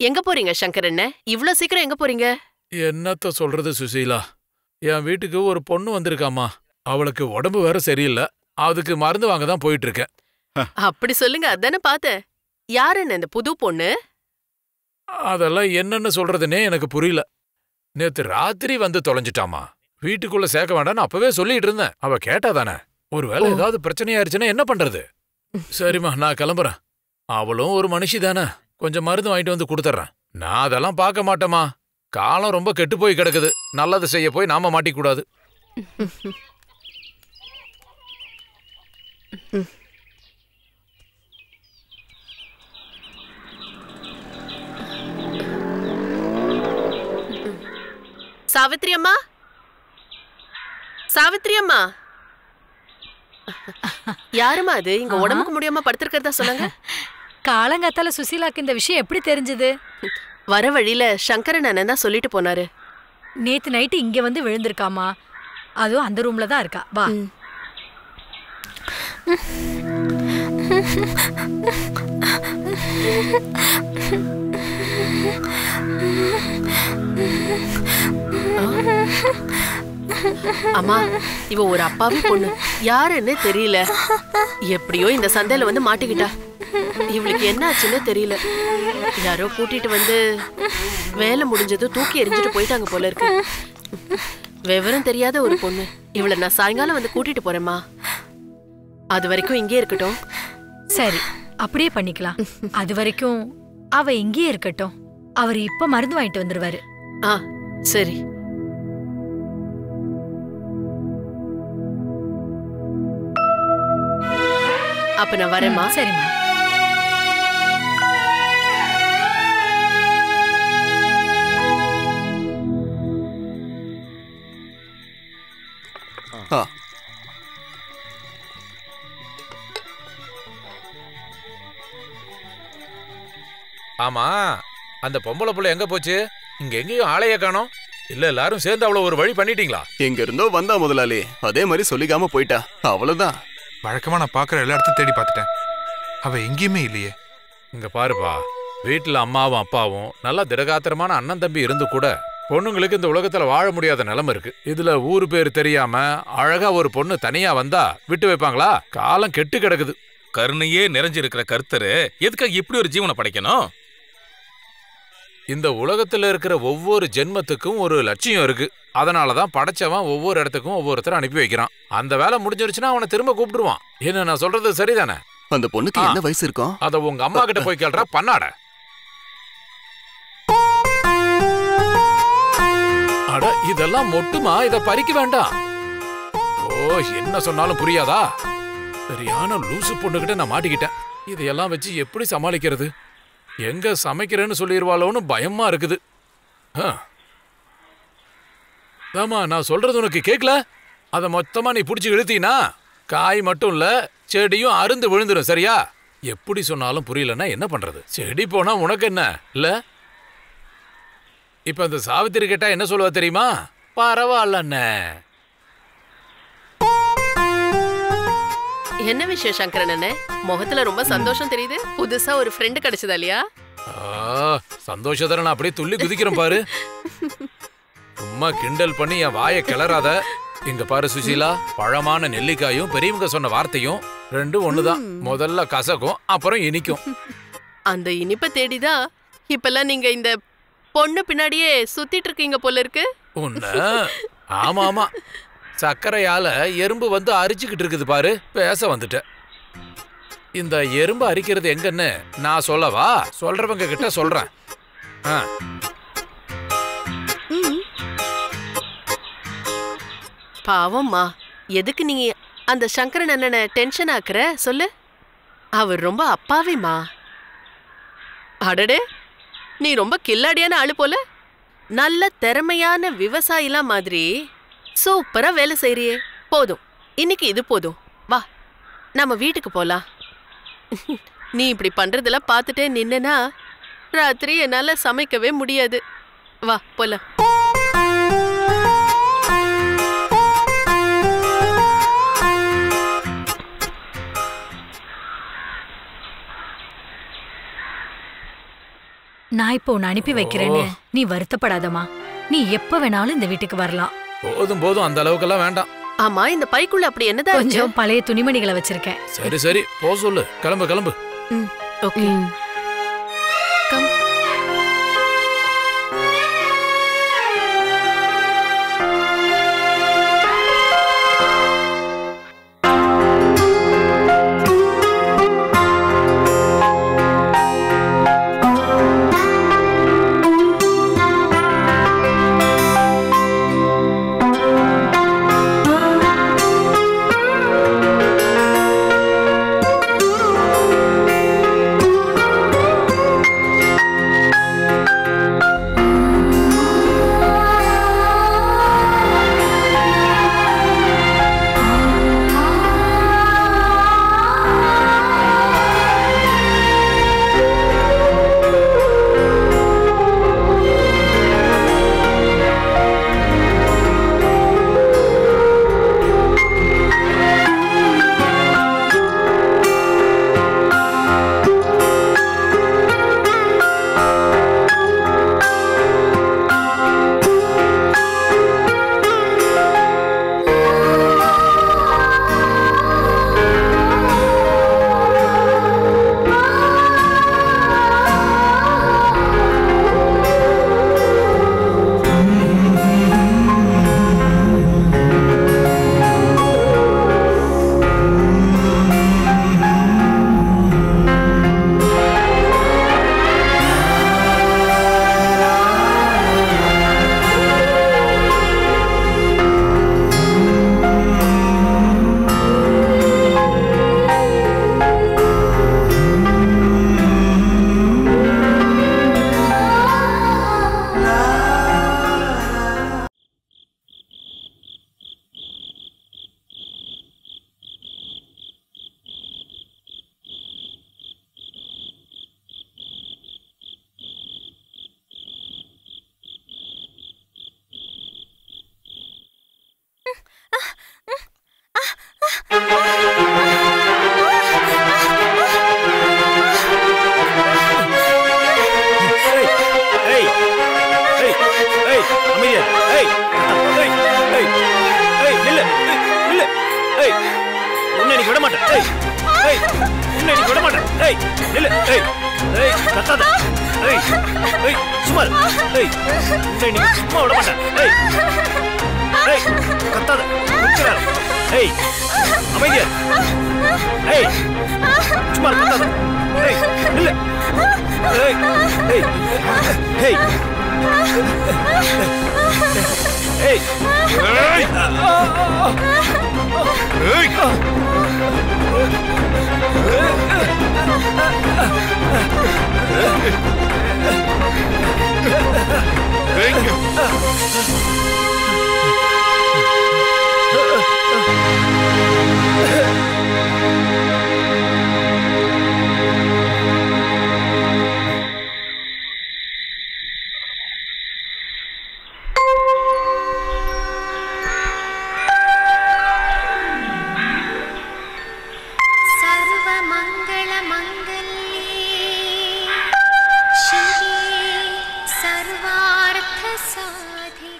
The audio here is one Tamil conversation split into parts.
எங்க போறீங்க சங்கரண்ணே? இவ்ளோ சீக்கிரம் எங்க போறீங்க? என்னத்த சொல்றது சுசீலா, என் வீட்டுக்கு ஒரு பொண்ணு வந்திருக்காமா. அவளுக்கு உடம்பு வேற சரியில்லை. அதுக்கு மருந்து வாங்க தான் போயிட்டு இருக்கேன். அப்படி சொல்லுங்க, அதானே பார்த்தேன். யாருன்னு இந்த புது பொண்ணு? அதெல்லாம் என்னன்னு சொல்றதுன்னே எனக்கு புரியல. நேத்து ராத்திரி வந்து தொலைஞ்சிட்டாமா. வீட்டுக்குள்ள சேர்க்க வேண்டாம்னு அப்பவே சொல்லிட்டு இருந்தேன். அவ கேட்டாதானே. ஒருவேளை ஏதாவது பிரச்சனையாயிருச்சுன்னா என்ன பண்றது? சரிம்மா, நான் கிளம்புறேன். அவளும் ஒரு மனுஷி தானே. கொஞ்சம் மருந்து வாங்கிட்டு வந்து கொடுத்துட்றேன். நான் அதெல்லாம் பார்க்க மாட்டேமா. காலம் ரொம்ப கெட்டு போய் கிடக்குது. நல்லது செய்ய போய் நாம மாட்டிக்கூடாது. சாவித்ரி அம்மா, சாவித்ரி அம்மா. யாருமா அது இங்க உடம்புக்கு முடியாம படுத்திருக்கிறதா சொல்லுங்க. காலங்காத்தால சுசீலாக்கு இந்த விஷயம் எப்படி தெரிஞ்சது? வர வழியில சங்கரன் அண்ணன் தான் சொல்லிட்டு போனாரு. நேத்து நைட்டு இங்க வந்து விழுந்திருக்காமா. அதுவும் அந்த ரூம்ல தான் இருக்கா. வா. அம்மா, இவ ஒரு அப்பாவி பொண்ணு. யாருன்னு தெரியல. எப்படியோ இந்த சந்தையில வந்து மாட்டிக்கிட்டா. இவளுக்கு என்ன ஆச்சுன்னு தெரியல. யாரோ கூட்டிட்டு வந்து வேலை முடிஞ்சது தூக்கி எரிஞ்சிட்டு போயிட்டாங்க போல இருக்கு. விவரம் தெரியாத ஒரு பொண்ணு. இவளை நான் சாயங்காலம் வந்து கூட்டிட்டு போறேம்மா. அது வரைக்கும் இங்கே இருக்கட்டும். சரி, அப்படியே பண்ணிக்கலாம். அது வரைக்கும் அவ இங்கே இருக்கட்டும். அவர் இப்ப மருந்து வாங்கிட்டு வந்துருவாரு. ஆ, சரி. அப்ப நான் வரேம்மா. சரிம்மா. ஆமா, அந்த பொம்பளை புள்ள எங்க போச்சு? இங்க எங்கேயும் ஆளைய காணோம். இல்ல எல்லாரும் சேர்ந்து அவ்வளவு ஒரு வழி பண்ணிட்டீங்களா? எங்க இருந்தோ வந்தா முதலாளி, அதே மாதிரி சொல்லிக்காம போயிட்டா. அவ்வளவுதான். வழக்கமா நான் பாக்குற எல்லா இடத்தையும் தேடி பார்த்துட்டேன். அவ எங்கேயுமே இல்லையே. இங்க பாருப்பா, வீட்டுல அம்மாவும் அப்பாவும் நல்லா திடகாத்திரமான அண்ணன் தம்பி இருந்து கூட பொண்ணுங்களுக்கு இந்த உலகத்துல வாழ முடியாத நிலைமை இருக்கு. இதுல ஊரு பேர் தெரியாம அழகா ஒரு பொண்ணு தனியா வந்தா விட்டு வைப்பாங்களா? காலம் கெட்டு கிடக்குது. கருணையே நிறைஞ்சிருக்கிற கர்த்தரு எதுக்காக இப்படி ஒரு ஜீவனை படைக்கணும்? இந்த உலகத்துல இருக்கிற ஒவ்வொரு ஜென்மத்துக்கும் ஒரு லட்சியம் இருக்கு. அதனாலதான் படைச்சவன் ஒவ்வொரு இடத்துக்கும் ஒவ்வொருத்தரும் அனுப்பி வைக்கிறான். அந்த வேலை முடிஞ்சிருச்சுன்னா அவனை திரும்ப கூப்பிடுவான். என்ன நான் சொல்றது சரிதானே? அந்த பொண்ணுக்கு என்ன வயசு இருக்கும்? அத உங்க அம்மா கிட்ட போய் கேள்றா பண்ணாட. அட, இதெல்லாம் மொட்டுமா? இத பறிக்க வேண்டாம். ஓ, என்ன சொன்னாலும் புரியாதா? சரியான லூசு பொண்ணுகிட்ட நான் மாட்டிக்கிட்டேன். இதையெல்லாம் வச்சு எப்படி சமாளிக்கிறது? எங்க சமைக்கிறேன்னு சொல்லிடுவாளோன்னு பயமா இருக்குது. ஆமா, நான் சொல்றது உனக்கு கேட்கல? அத மொத்தமா நீ புடிச்சு இழுத்தீனா காய் மட்டும் இல்ல, செடியும் அருந்து விழுந்துரும். சரியா? எப்படி சொன்னாலும் புரியலன்னா என்ன பண்றது? செடி போனா உனக்கு என்ன இல்ல? இப்ப அந்த சாவித்திரி கேட்டா என்ன சொல்லுவா தெரியுமா? பரவாயில்லண்ணே. என்ன விஷயம் சங்கரன் அண்ணே? முகத்துல ரொம்ப சந்தோஷம் தெரியுது. புதுசா ஒரு ஃப்ரெண்ட் கிடைச்சதா இல்லையா? சந்தோஷத்துல நான் அப்படியே துள்ளி குதிக்கிறேன் பாரு. சும்மா கிண்டல் பண்ணி என் வாயை கிளறாத. இங்க பாரு சுசீலா, பழமான நெல்லிக்காயும் பெரியவங்க சொன்ன வார்த்தையும் ரெண்டும் ஒண்ணுதான். முதல்ல கசக்கும், அப்புறம் இனிக்கும். அந்த இனிப்பை தேடிதான் இப்பெல்லாம் நீங்க இந்த பொண்ணு பின்னாடியே சுத்திட்டு இருக்கீங்க போல இருக்கு. ஆமா ஆமா, சர்க்கரையால எறும்பு வந்து அரிச்சுக்கிட்டு இருக்குது பாரு. பேச வந்துட்ட. இந்த எறும்பு அரிக்கிறது எங்கன்னு நான் சொல்லவா? சொல்றவங்க கிட்ட சொல்றேன். பாவம்மா, எதுக்கு நீ அந்த சங்கரன் அண்ணனை டென்ஷன் ஆக்குற சொல்லு. அவர் ரொம்ப அப்பாவிமா. அடடே, நீ ரொம்ப கில்லாடியான ஆளு போல. நல்ல திறமையான விவசாயிலாம் மாதிரி சூப்பரா வேலை செய்றியே. போதும், இன்னைக்கு இது போதும். வா, நம்ம வீட்டுக்கு போலாம். நீ இப்படி பண்றதெல்லாம் பார்த்துட்டே நின்னா ராத்திரி என்னால சமைக்கவே முடியாது. வா போலாம். நான் இப்போ உன்னை அனுப்பி வைக்கிறேன்னு நீ வருத்தப்படாதம்மா. நீ எப்ப வேணாலும் இந்த வீட்டுக்கு வரலாம். போதும் போதும், அந்த அளவுக்கெல்லாம் வேண்டாம். ஆமா, இந்த பைக்குள்ள அப்படி என்னதான் இருக்கு? கொஞ்சம் பழைய துணிமணிகளை வச்சிருக்கேன். சரி சரி, போ சொல்லு. கிளம்பு கிளம்பு. ஓகே. கம்.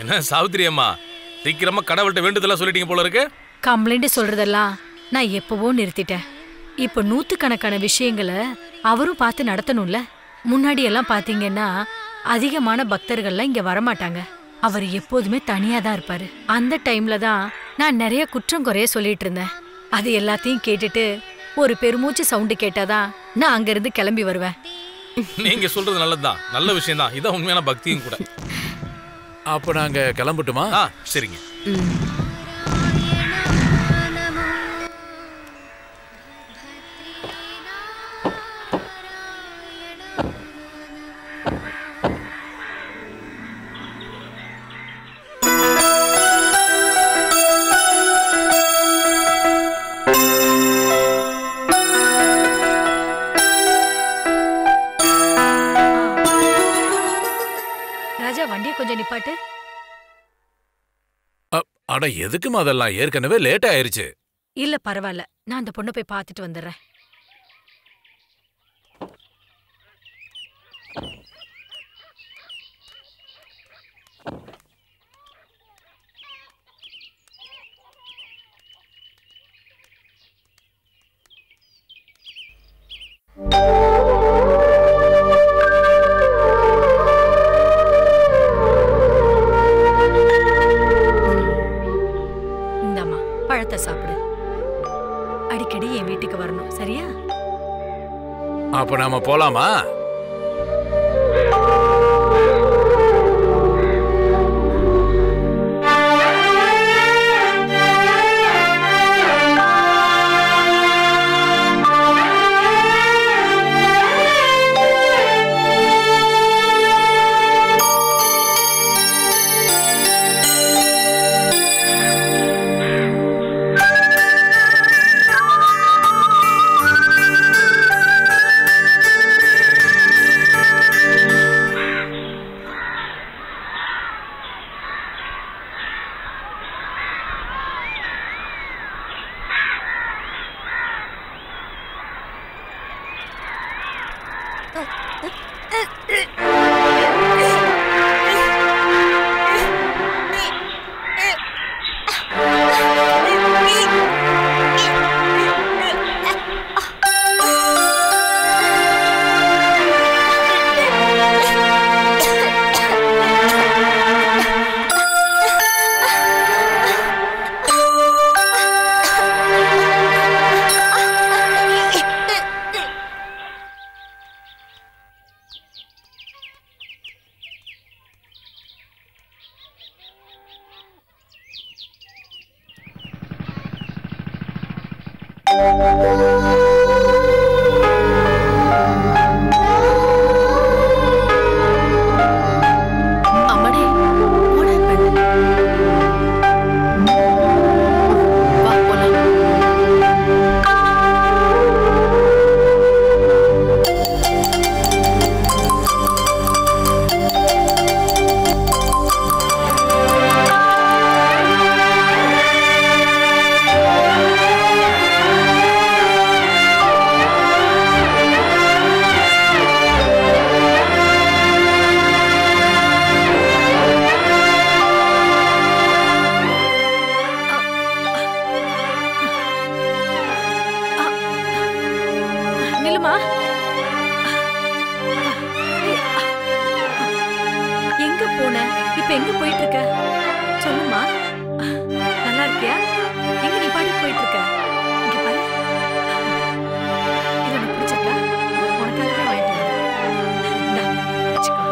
என்ன சாவித்திரி அம்மா, சீக்கிரமா கடவுள்கிட்ட வேண்டுதெல்லாம் சொல்லிட்டீங்க போல இருக்கு. கம்ப்ளைண்ட் சொல்றதெல்லாம் நான் எப்பவோ நிறுத்திட்டேன். இப்ப 100கணக்கான விஷயங்களை அவரும் பார்த்து நடத்தணும்ல. முன்னாடி எல்லாம் பாத்தீங்கன்னா அதிகமான பக்தர்கள்லாம் இங்க வரமாட்டாங்க. அவர் எப்போதுமே தனியா தான் இருப்பாரு. அந்த டைம்ல தான் நான் நிறைய குற்றம் குறைய சொல்லிட்டு இருந்தேன். அது எல்லாத்தையும் கேட்டுட்டு ஒரு பெருமூச்சு சவுண்டு கேட்டாதான் நான் அங்கிருந்து கிளம்பி வருவேன். நீங்க சொல்றது நல்லதுதான், நல்ல விஷயம் தான். இதான் உண்மையான பக்தியும் கூட. அப்ப நாங்க கிளம்பட்டுமா? சரிங்க. ராஜா, வண்டியை கொஞ்சம் நிப்பாட்டு. அட எதுக்குமா அதெல்லாம்? ஏற்கனவே லேட் ஆயிருச்சு. இல்ல பரவாயில்ல, நான் அந்த பொண்ணை போய் பார்த்துட்டு வந்துடுறேன். சரியா? அப்ப நாம போலாமா? அம்மாடி, what happened? வா போலாம். நில்லுமா. எங்க போன? இப்ப எங்க போயிட்டு இருக்க? சொல்லுமா. நல்லா இருக்கியா? எங்க நீ பாட்டுக்கு போயிட்டு இருக்க? இங்க பாரு. இது உனக்கு பிடிச்சிருக்கா? உனக்காகவே வாங்கிட்டு வந்தேன். இந்தா, வச்சுக்கோ.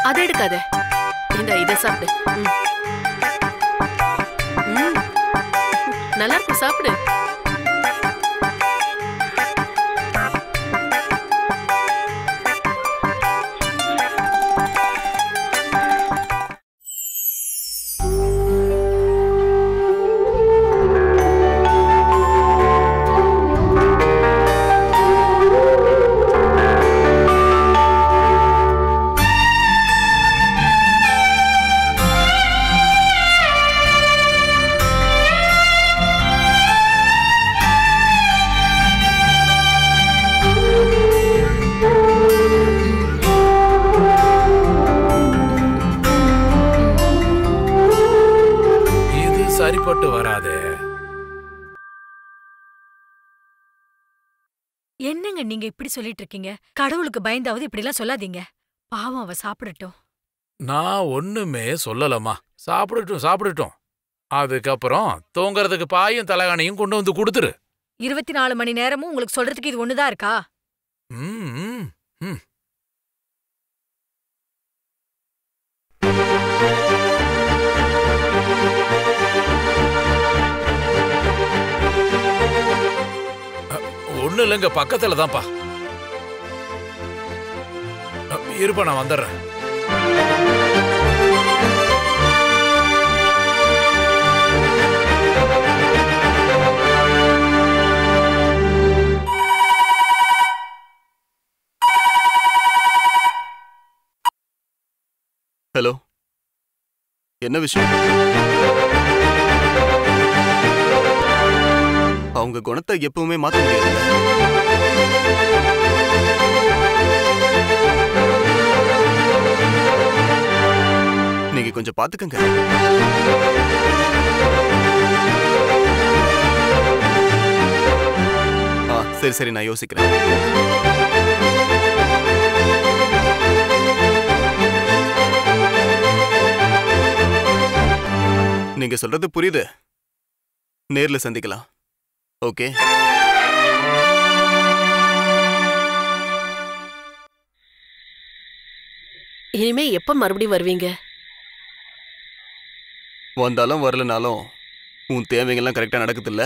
அதை எடுக்காத. இத சாப்பிடு. நல்லா இருக்கு, சாப்பிடு. சரிப்பட்டு வராதே. என்னங்க நீங்க இப்படி சொல்லிட்டு இருக்கீங்க? கடவுளுக்கு பயந்தாவது இப்படி எல்லாம் சொல்லாதீங்க. பாவம், அவ சாப்பிடட்டும். நான் ஒண்ணுமே சொல்லலம்மா. சாப்பிடட்டும். அதுக்கப்புறம் தூங்கறதுக்கு பாயும் தலகாணியும் கொண்டு வந்து கொடுத்துரு. 24 மணி நேரமும் உங்களுக்கு சொல்றதுக்கு இது ஒண்ணுதான் இருக்கா? ம், ம். ஒண்ணு இல்லைங்க, பக்கத்துல தான்ப்பா. இருப்பா, நான் வந்துடுறேன். ஹலோ, என்ன விஷயம்? அவங்க குணத்தை எப்பவுமே மாத்த முடியாது. நீங்க கொஞ்சம் பாத்துக்கங்க. சரி சரி, நான் யோசிக்கிறேன். நீங்க சொல்றது புரியுது. நேர்ல சந்திக்கலாம். ஓகே. இனிமே எப்ப மறுபடியும் வருவீங்க? வந்தாலும் வரலனாலும் உன் தேவைகள்லாம் கரெக்டா நடக்குது இல்ல?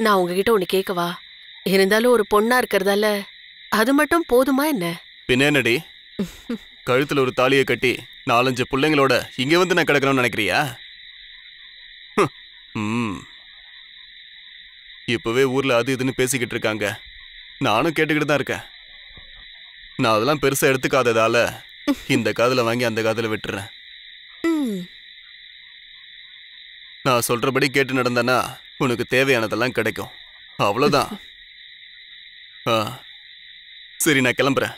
நான் உங்ககிட்ட ஒண்ணு கேட்கவா? இருந்தாலும் ஒரு பொண்ணா இருக்கிறதால அது மட்டும் போதுமா என்ன? பின்னடி கழுத்துல ஒரு தாலியை கட்டி 4-5 பிள்ளைங்களோட இங்க வந்து நான் கிடக்கணும்னு நினைக்கிறியா? இப்பவே ஊர்ல அது இதுன்னு பேசிக்கிட்டு இருக்காங்க. நானும் கேட்டுக்கிட்டு தான் இருக்கேன். நான் அதெல்லாம் பெருசா எடுத்துக்காததால இந்த காதுல வாங்கி அந்த காதுல விட்டுறேன். நான் சொல்றபடி கேட்டு நடந்தனா உனக்கு தேவையானதெல்லாம் கிடைக்கும். அவ்வளவுதான். சரி, நான் கிளம்புறேன்.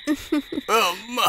அம்மா.